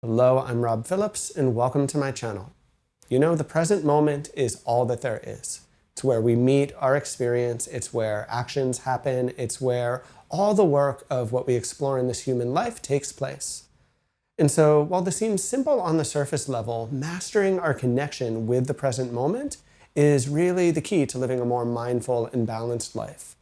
Hello, I'm Rob Phillips, and welcome to my channel. You know, the present moment is all that there is. It's where we meet our experience, it's where actions happen, it's where all the work of what we explore in this human life takes place. And so, while this seems simple on the surface level, mastering our connection with the present moment is really the key to living a more mindful and balanced life.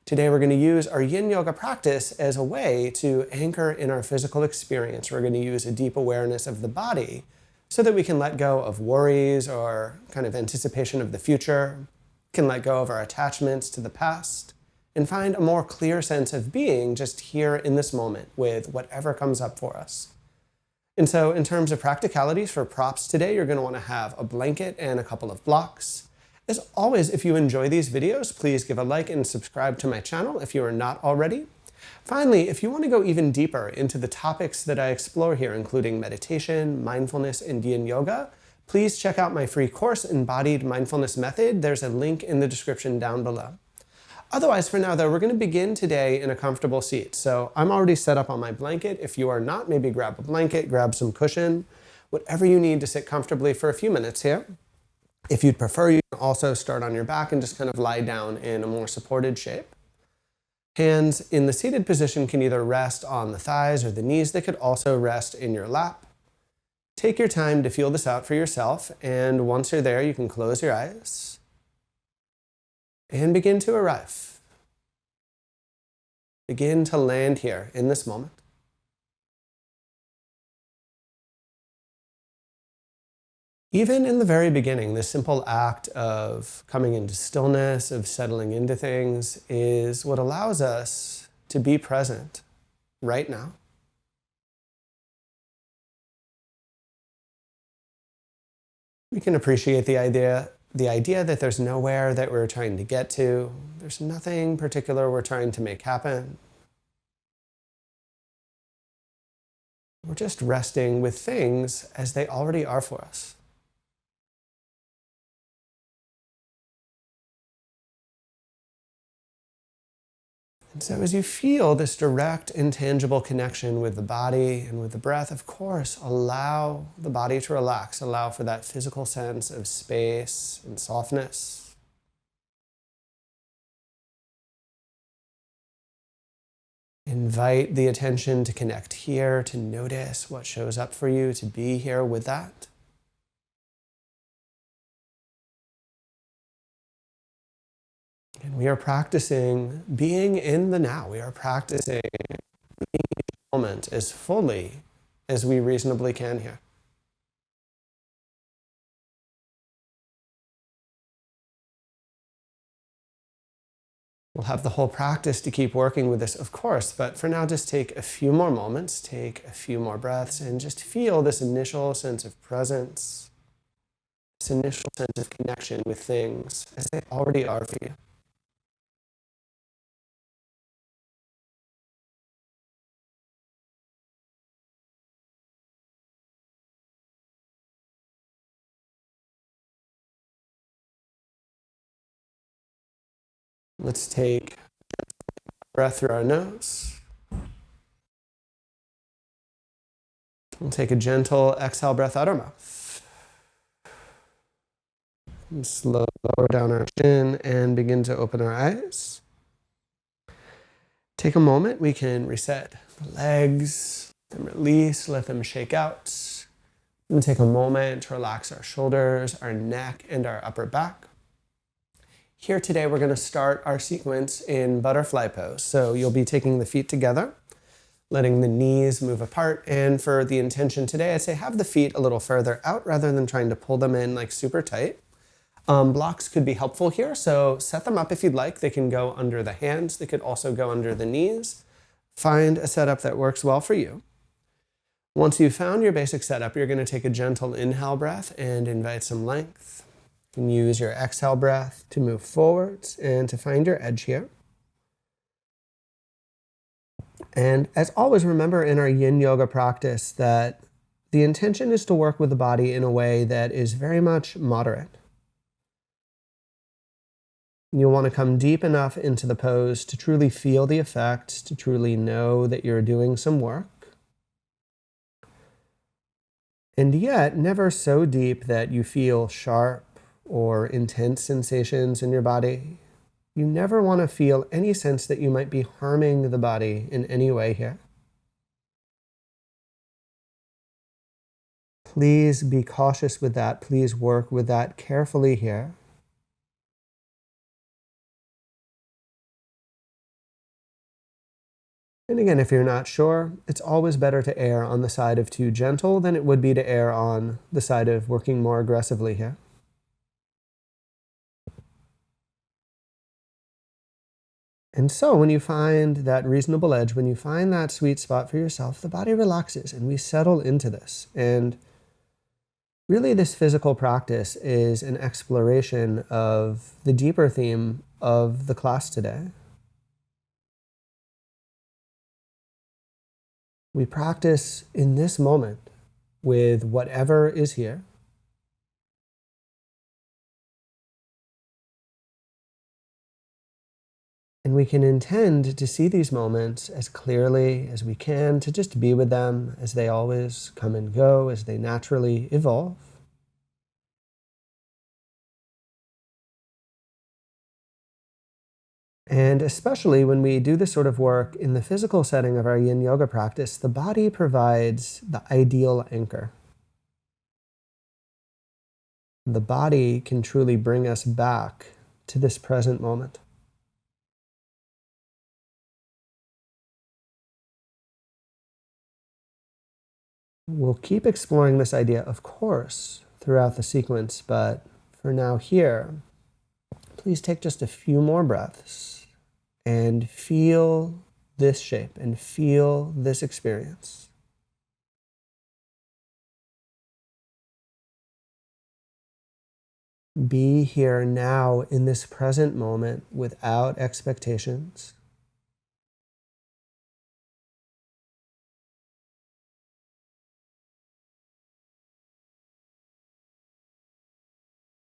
Today we're going to use our Yin Yoga practice as a way to anchor in our physical experience. We're going to use a deep awareness of the body so that we can let go of worries or kind of anticipation of the future, can let go of our attachments to the past, and find a more clear sense of being just here in this moment with whatever comes up for us. And so in terms of practicalities for props today, you're going to want to have a blanket and a couple of blocks. As always, if you enjoy these videos, please give a like and subscribe to my channel if you are not already. Finally, if you want to go even deeper into the topics that I explore here, including meditation, mindfulness, and Yin Yoga, please check out my free course, Embodied Mindfulness Method. There's a link in the description down below. Otherwise, for now, though, we're going to begin today in a comfortable seat. So I'm already set up on my blanket. If you are not, maybe grab a blanket, grab some cushion, whatever you need to sit comfortably for a few minutes here. If you'd prefer, you can also start on your back and just kind of lie down in a more supported shape. Hands in the seated position can either rest on the thighs or the knees. They could also rest in your lap. Take your time to feel this out for yourself, and once you're there, you can close your eyes and begin to arrive. Begin to land here in this moment. Even in the very beginning, this simple act of coming into stillness, of settling into things, is what allows us to be present right now. We can appreciate the idea that there's nowhere that we're trying to get to. There's nothing particular we're trying to make happen. We're just resting with things as they already are for us. And so as you feel this direct, intangible connection with the body and with the breath, of course, allow the body to relax. Allow for that physical sense of space and softness. Invite the attention to connect here, to notice what shows up for you, to be here with that. And we are practicing being in the now. We are practicing being each moment as fully as we reasonably can here. We'll have the whole practice to keep working with this, of course, but for now, just take a few more moments, take a few more breaths, and just feel this initial sense of presence, this initial sense of connection with things as they already are for you. Let's take a breath through our nose. We'll take a gentle exhale breath out our mouth. And slow lower down our chin and begin to open our eyes. Take a moment. We can reset the legs, let them release, let them shake out. And take a moment to relax our shoulders, our neck, and our upper back. Here today, we're going to start our sequence in butterfly pose. So you'll be taking the feet together, letting the knees move apart. And for the intention today, I'd say have the feet a little further out rather than trying to pull them in like super tight. Blocks could be helpful here. So set them up if you'd like. They can go under the hands. They could also go under the knees. Find a setup that works well for you. Once you've found your basic setup, you're going to take a gentle inhale breath and invite some length. You can use your exhale breath to move forwards and to find your edge here. And as always, remember in our Yin Yoga practice that the intention is to work with the body in a way that is very much moderate. You'll want to come deep enough into the pose to truly feel the effects, to truly know that you're doing some work. and yet never so deep that you feel sharp or intense sensations in your body. You never want to feel any sense that you might be harming the body in any way here. Please be cautious with that. Please work with that carefully here. And again, if you're not sure, it's always better to err on the side of too gentle than it would be to err on the side of working more aggressively here. And so when you find that reasonable edge, when you find that sweet spot for yourself, the body relaxes and we settle into this. And really, this physical practice is an exploration of the deeper theme of the class today. We practice in this moment with whatever is here. And we can intend to see these moments as clearly as we can, to just be with them as they always come and go, as they naturally evolve. And especially when we do this sort of work in the physical setting of our Yin Yoga practice, the body provides the ideal anchor. The body can truly bring us back to this present moment. We'll keep exploring this idea, of course, throughout the sequence, but for now here, please take just a few more breaths and feel this shape and feel this experience. Be here now in this present moment without expectations.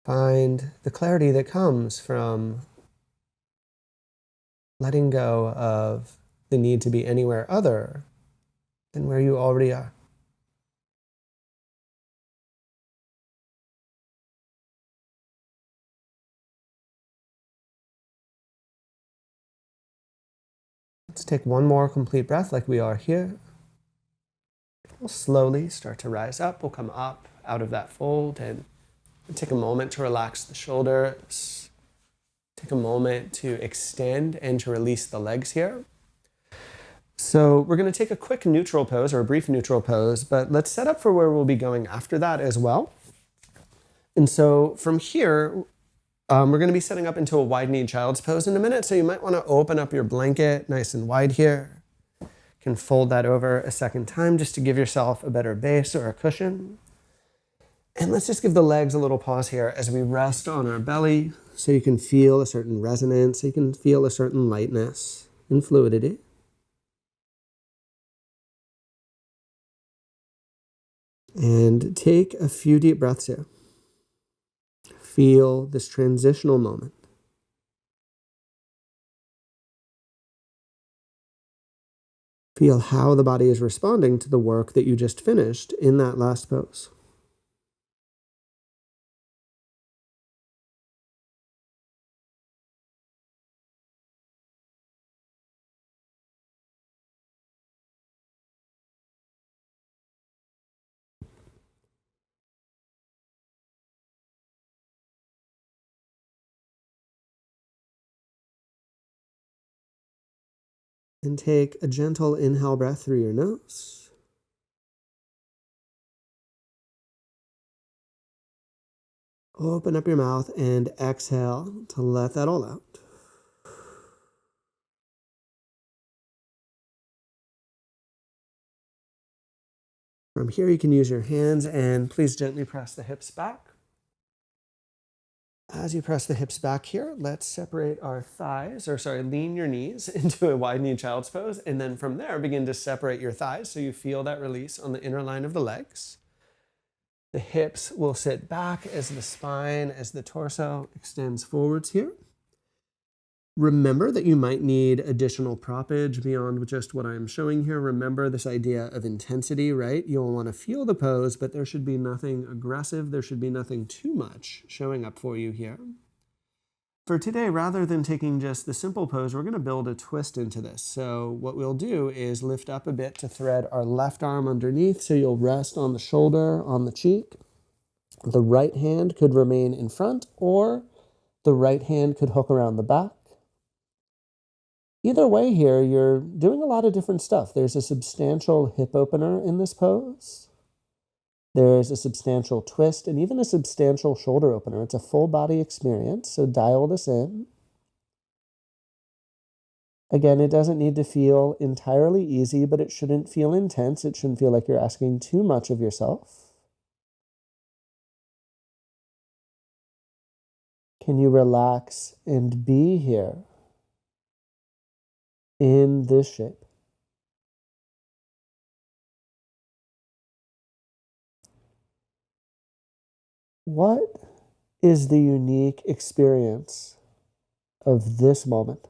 Find the clarity that comes from letting go of the need to be anywhere other than where you already are. Let's take one more complete breath like we are here. We'll slowly start to rise up. We'll come up out of that fold and take a moment to relax the shoulders. Take a moment to extend and to release the legs here. So we're going to take a quick neutral pose or a brief neutral pose, but let's set up for where we'll be going after that as well. And so from here, we're going to be setting up into a wide-kneed child's pose in a minute. So you might want to open up your blanket nice and wide here. You can fold that over a second time just to give yourself a better base or a cushion. And let's just give the legs a little pause here as we rest on our belly so you can feel a certain resonance, so you can feel a certain lightness and fluidity. And take a few deep breaths here. Feel this transitional moment. Feel how the body is responding to the work that you just finished in that last pose. And take a gentle inhale breath through your nose. Open up your mouth and exhale to let that all out. From here, you can use your hands and please gently press the hips back. As you press the hips back here, let's separate our thighs, lean your knees into a wide-kneed child's pose. And then from there, begin to separate your thighs so you feel that release on the inner line of the legs. The hips will sit back as the spine, as the torso extends forwards here. Remember that you might need additional propage beyond just what I'm showing here. Remember this idea of intensity, right? You'll want to feel the pose, but there should be nothing aggressive. There should be nothing too much showing up for you here. For today, rather than taking just the simple pose, we're going to build a twist into this. So what we'll do is lift up a bit to thread our left arm underneath. So you'll rest on the shoulder, on the cheek. The right hand could remain in front, or the right hand could hook around the back. Either way here, you're doing a lot of different stuff. There's a substantial hip opener in this pose. There's a substantial twist and even a substantial shoulder opener. It's a full body experience, so dial this in. Again, it doesn't need to feel entirely easy, but it shouldn't feel intense. It shouldn't feel like you're asking too much of yourself. Can you relax and be here in this shape? What is the unique experience of this moment?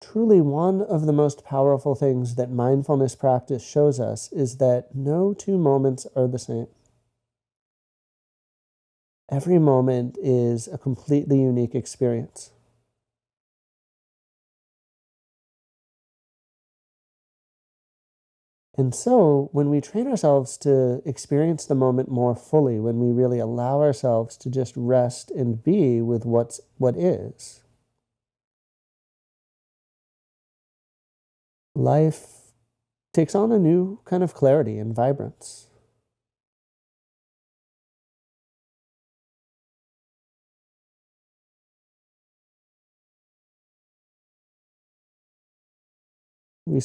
Truly, one of the most powerful things that mindfulness practice shows us is that no two moments are the same. Every moment is a completely unique experience. And so, when we train ourselves to experience the moment more fully, when we really allow ourselves to just rest and be with what is, life takes on a new kind of clarity and vibrance. We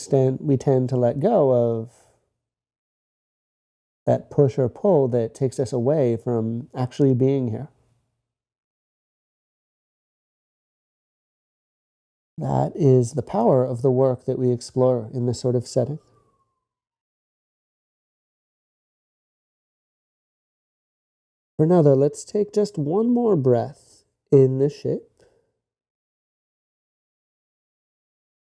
tend to let go of that push or pull that takes us away from actually being here. That is the power of the work that we explore in this sort of setting. For now, though, let's take just one more breath in this shape.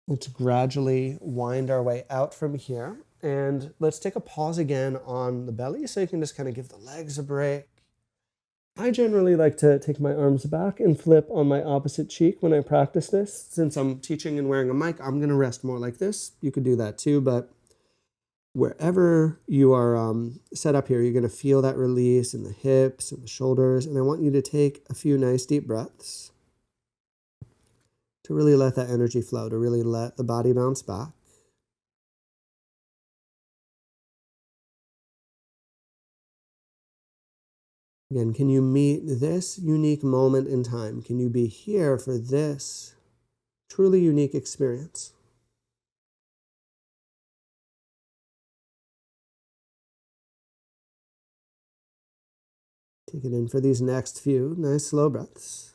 Let's gradually wind our way out from here. And let's take a pause again on the belly so you can just kind of give the legs a break. I generally like to take my arms back and flip on my opposite cheek when I practice this. Since I'm teaching and wearing a mic, I'm going to rest more like this. You could do that too, but wherever you are set up here, you're going to feel that release in the hips and the shoulders. And I want you to take a few nice deep breaths to really let that energy flow, to really let the body bounce back. Again, can you meet this unique moment in time? Can you be here for this truly unique experience? Take it in for these next few nice slow breaths.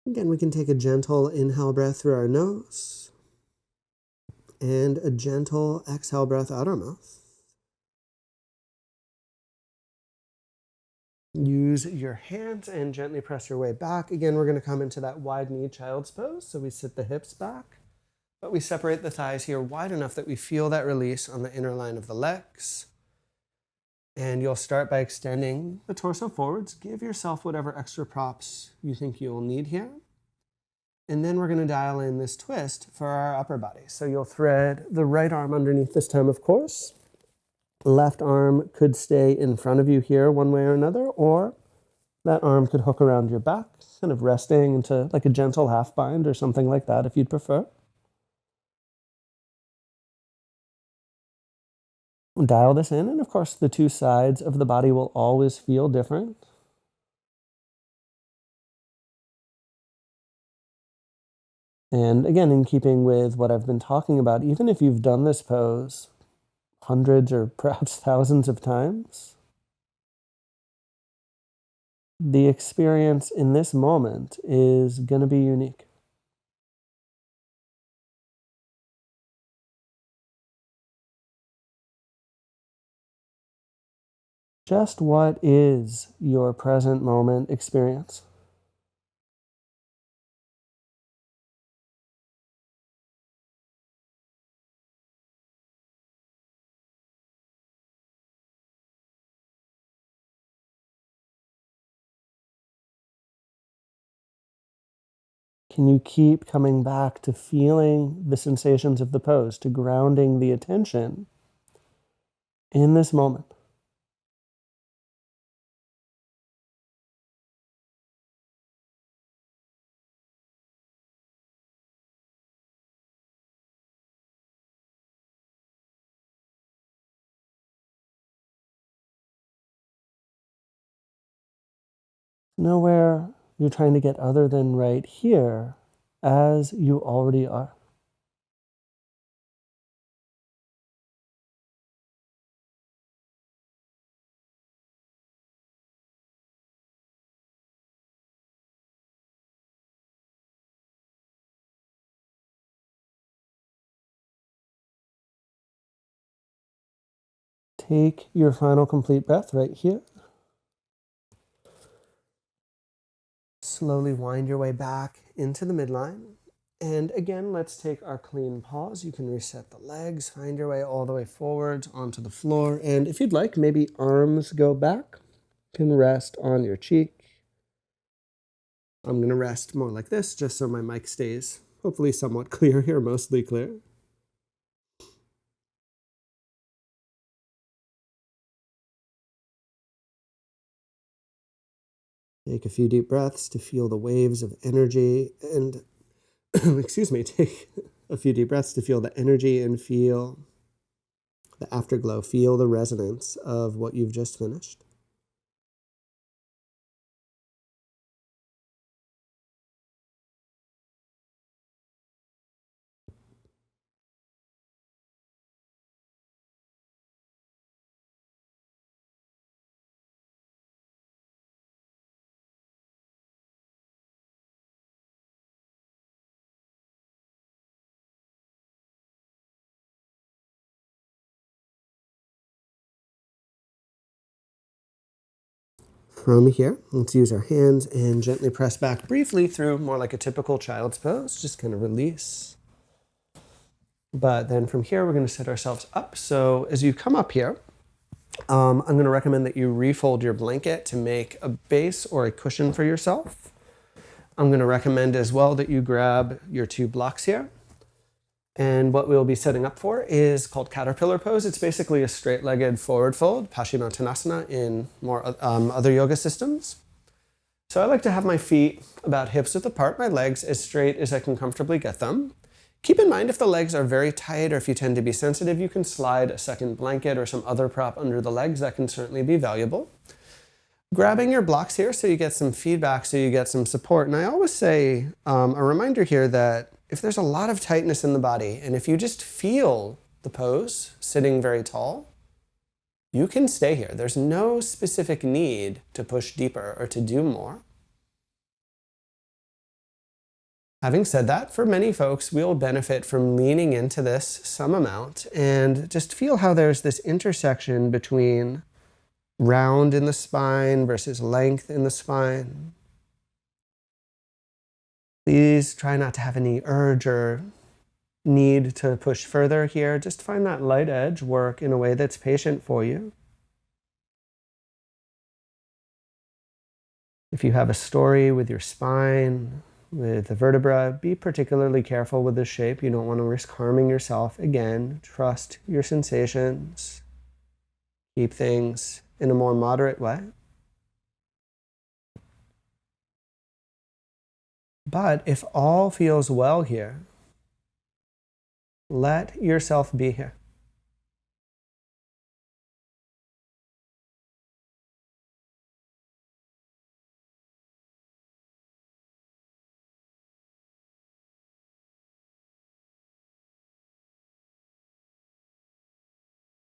Again, we can take a gentle inhale breath through our nose and a gentle exhale breath out our mouth. Use your hands and gently press your way back. Again, we're going to come into that wide knee child's pose. So we sit the hips back, but we separate the thighs here wide enough that we feel that release on the inner line of the legs. And you'll start by extending the torso forwards. Give yourself whatever extra props you think you'll need here. And then we're going to dial in this twist for our upper body. So you'll thread the right arm underneath this time, of course. Left arm could stay in front of you here one way or another, or that arm could hook around your back, kind of resting into like a gentle half bind or something like that if you'd prefer. Dial this in, and of course the two sides of the body will always feel different. And again, in keeping with what I've been talking about, even if you've done this pose hundreds or perhaps thousands of times, the experience in this moment is going to be unique. Just what is your present moment experience? Can you keep coming back to feeling the sensations of the pose, to grounding the attention in this moment? Nowhere you're trying to get other than right here as you already are. Take your final complete breath right here. Slowly wind your way back into the midline. And again, let's take our clean pause. You can reset the legs, find your way all the way forwards onto the floor. And if you'd like, maybe arms go back. You can rest on your cheek. I'm going to rest more like this, just so my mic stays hopefully somewhat clear here, mostly clear. Take a few deep breaths to feel the waves of energy and, excuse me, take a few deep breaths to feel the energy and feel the afterglow, feel the resonance of what you've just finished. From here, let's use our hands and gently press back briefly through more like a typical child's pose, just kind of release. But then from here, we're going to set ourselves up. So as you come up here, I'm going to recommend that you refold your blanket to make a base or a cushion for yourself. I'm going to recommend as well that you grab your two blocks here. And what we'll be setting up for is called caterpillar pose. It's basically a straight-legged forward fold, Paschimottanasana in more other yoga systems. So I like to have my feet about hips width apart, my legs as straight as I can comfortably get them. Keep in mind if the legs are very tight or if you tend to be sensitive, you can slide a second blanket or some other prop under the legs. That can certainly be valuable. Grabbing your blocks here so you get some feedback, so you get some support. And I always say a reminder here that if there's a lot of tightness in the body and if you just feel the pose sitting very tall, you can stay here. There's no specific need to push deeper or to do more. Having said that, for many folks, we'll benefit from leaning into this some amount and just feel how there's this intersection between round in the spine versus length in the spine. Please try not to have any urge or need to push further here. Just find that light edge work in a way that's patient for you. If you have a story with your spine, with the vertebra, be particularly careful with the shape. You don't want to risk harming yourself. Again, trust your sensations. Keep things in a more moderate way. But if all feels well here, let yourself be here.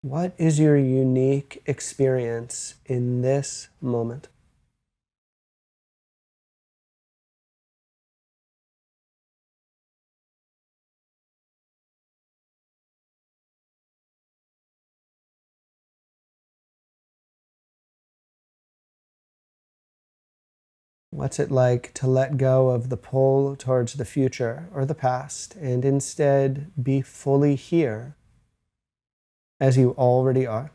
What is your unique experience in this moment? What's it like to let go of the pull towards the future or the past and instead be fully here as you already are?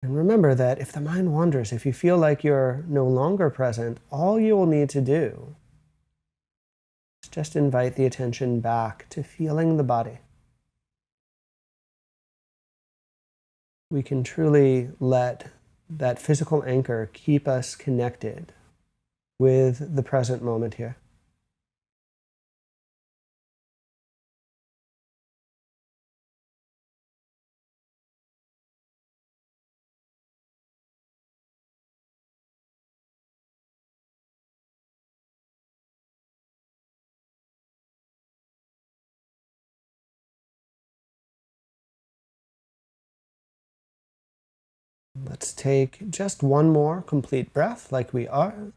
And remember that if the mind wanders, if you feel like you're no longer present, all you will need to do is just invite the attention back to feeling the body. We can truly let that physical anchor keep us connected with the present moment here. Let's take just one more complete breath like we are.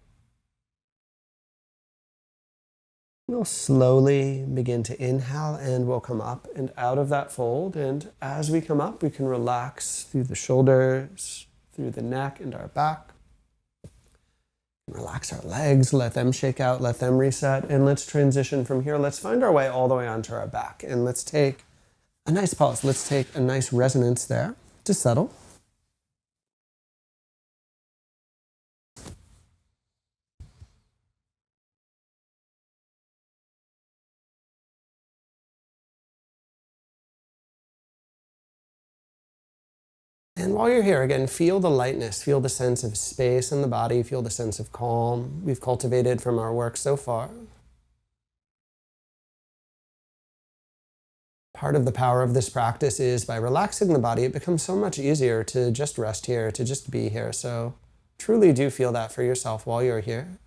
We'll slowly begin to inhale and we'll come up and out of that fold. And as we come up, we can relax through the shoulders, through the neck and our back. Relax our legs, let them shake out, let them reset. And let's transition from here. Let's find our way all the way onto our back. And let's take a nice pause. Let's take a nice resonance there to settle. And while you're here, again, feel the lightness, feel the sense of space in the body, feel the sense of calm we've cultivated from our work so far. Part of the power of this practice is by relaxing the body, it becomes so much easier to just rest here, to just be here. So truly do feel that for yourself while you're here.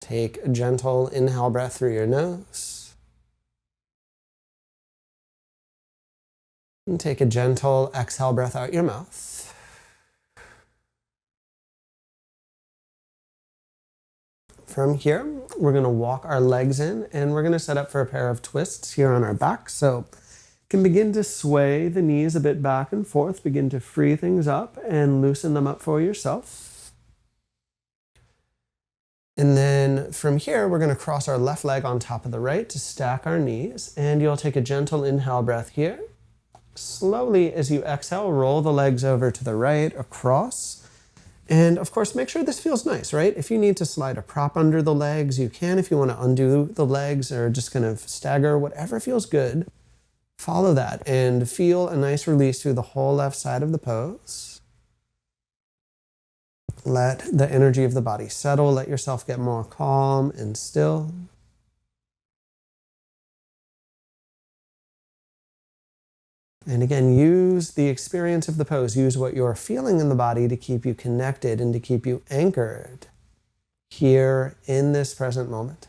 Take a gentle inhale breath through your nose. And take a gentle exhale breath out your mouth. From here, we're going to walk our legs in and we're going to set up for a pair of twists here on our back. So you can begin to sway the knees a bit back and forth, begin to free things up and loosen them up for yourself. And then from here, we're going to cross our left leg on top of the right to stack our knees. And you'll take a gentle inhale breath here. Slowly, as you exhale, roll the legs over to the right, across. And of course, make sure this feels nice, right? If you need to slide a prop under the legs, you can. If you want to undo the legs or just kind of stagger, whatever feels good, follow that and feel a nice release through the whole left side of the pose. Let the energy of the body settle. Let yourself get more calm and still. And again, use the experience of the pose. Use what you're feeling in the body to keep you connected and to keep you anchored here in this present moment.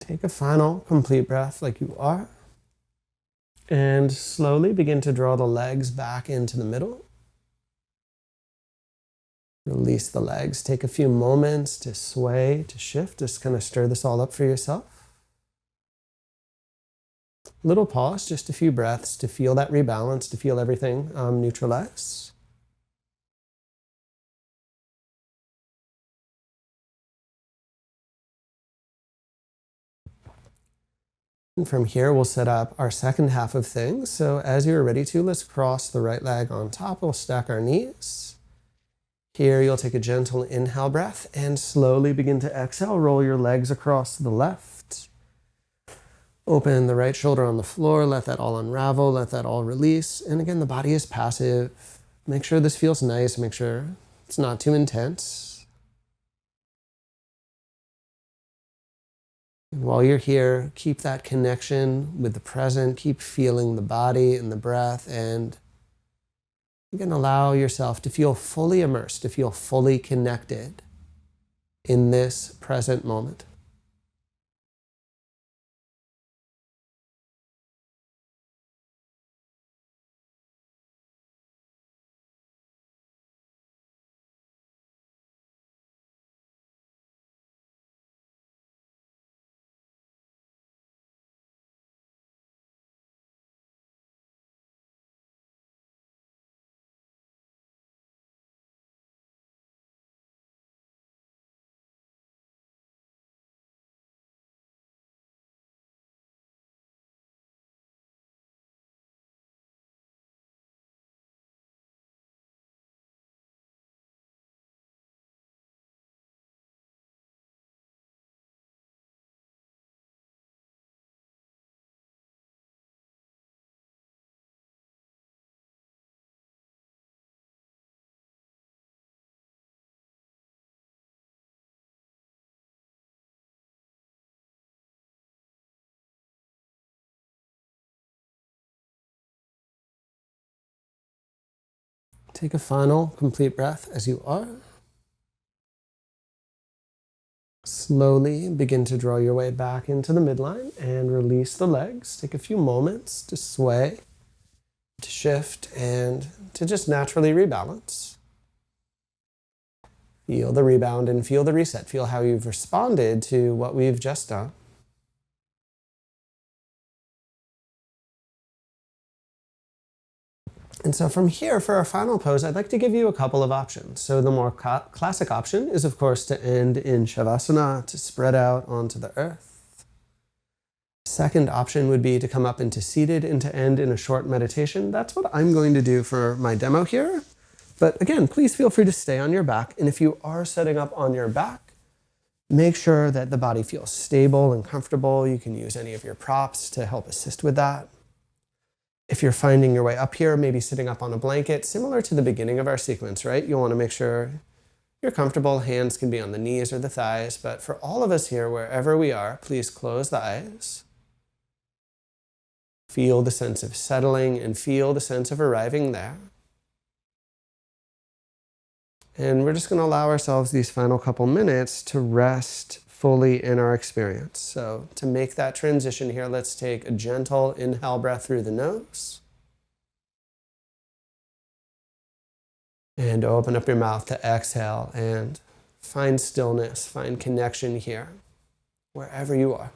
Take a final complete breath like you are. And slowly begin to draw the legs back into the middle. Release the legs. Take a few moments to sway, to shift. Just kind of stir this all up for yourself. Little pause, just a few breaths to feel that rebalance, to feel everything neutralize. And from here, we'll set up our second half of things. So as you're ready to, let's cross the right leg on top. We'll stack our knees. Here, you'll take a gentle inhale breath and slowly begin to exhale. Roll your legs across the left. Open the right shoulder on the floor. Let that all unravel. Let that all release. And again, the body is passive. Make sure this feels nice. Make sure it's not too intense. And while you're here, keep that connection with the present. Keep feeling the body and the breath. And you can allow yourself to feel fully immersed, to feel fully connected in this present moment. Take a final complete breath as you are. Slowly begin to draw your way back into the midline and release the legs. Take a few moments to sway, to shift, and to just naturally rebalance. Feel the rebound and feel the reset. Feel how you've responded to what we've just done. And so from here, for our final pose, I'd like to give you a couple of options. So the more classic option is, of course, to end in Shavasana, to spread out onto the earth. Second option would be to come up into seated and to end in a short meditation. That's what I'm going to do for my demo here. But again, please feel free to stay on your back. And if you are setting up on your back, make sure that the body feels stable and comfortable. You can use any of your props to help assist with that. If you're finding your way up here, maybe sitting up on a blanket, similar to the beginning of our sequence, right? You'll want to make sure you're comfortable. Hands can be on the knees or the thighs. But for all of us here, wherever we are, please close the eyes. Feel the sense of settling and feel the sense of arriving there. And we're just going to allow ourselves these final couple minutes to rest fully in our experience. So to make that transition here, let's take a gentle inhale breath through the nose. And open up your mouth to exhale and find stillness, find connection here, wherever you are.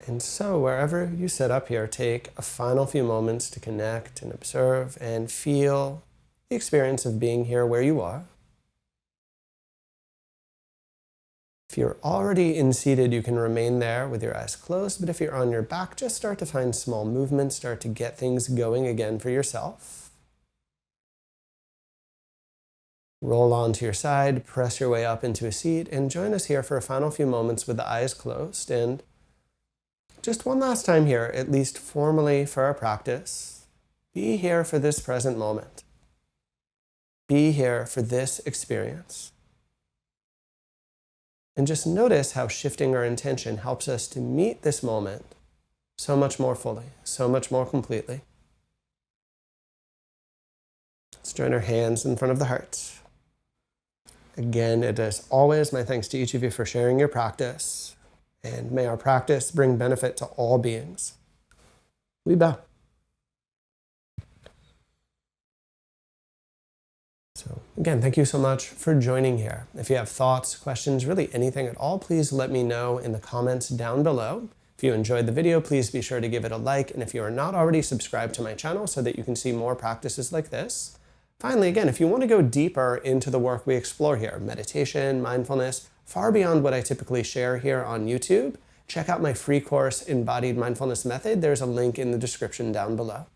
And so wherever you sit up here, take a final few moments to connect and observe and feel the experience of being here where you are. If you're already in seated, you can remain there with your eyes closed, but if you're on your back, just start to find small movements, start to get things going again for yourself. Roll onto your side, press your way up into a seat, and join us here for a final few moments with the eyes closed. And just one last time here, at least formally for our practice, be here for this present moment. Be here for this experience. And just notice how shifting our intention helps us to meet this moment so much more fully, so much more completely. Let's join our hands in front of the heart. Again, it is always my thanks to each of you for sharing your practice, and may our practice bring benefit to all beings. We bow. So again, thank you so much for joining here. If you have thoughts, questions, really anything at all, please let me know in the comments down below. If you enjoyed the video, please be sure to give it a like, and if you are not already subscribed to my channel so that you can see more practices like this. Finally, again, if you want to go deeper into the work we explore here, meditation, mindfulness, far beyond what I typically share here on YouTube, check out my free course, Embodied Mindfulness Method. There's a link in the description down below.